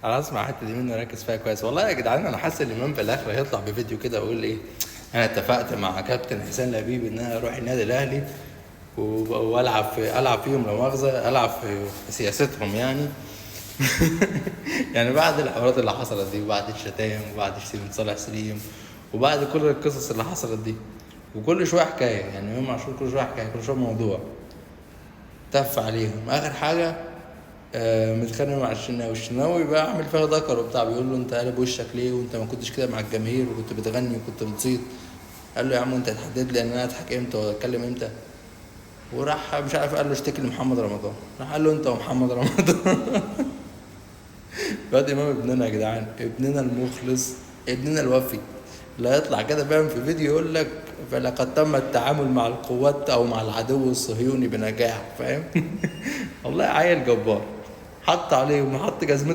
انا اسمع الحته دي منه ركز فيها كويس. والله يا جدعان انا حاسس ان الامام في الاخر هيطلع بفيديو كده ويقول ايه، انا اتفقت مع كابتن حسين لبيب ان انا اروح النادي الاهلي العب فيهم لا مؤاخذه، العب في سياستهم يعني. يعني بعد الحوارات اللي حصلت دي، وبعد الشتايم، وبعد شتيمة صالح سليم، وبعد كل القصص اللي حصلت دي، وكل شويه حكايه، يعني امام عاشور كل شويه حكايه، كل شويه موضوع تف عليهم. اخر حاجه متخانق مع الشناوي بقى عامل فيها ذكر وبتاع، بيقول له انت قالب وشك ليه، وانت ما كنتش كده مع الجماهير، وكنت بتغني وكنت بتصيد. قال له يا عم انت هتحدد لي ان انا اضحك امتى واتكلم امتى؟ وراح مش عارف قال له اشتكي لمحمد رمضان، راح قال له انت ومحمد رمضان. الواد امام ابننا يا جدعان، ابننا المخلص، ابننا الوفي، لا يطلع كده فاهم في فيديو يقول لك فلقد تم التعامل مع القوات او مع العدو الصهيوني بنجاح، فاهم؟ والله عيل جبار، حط عليه وحط جزمته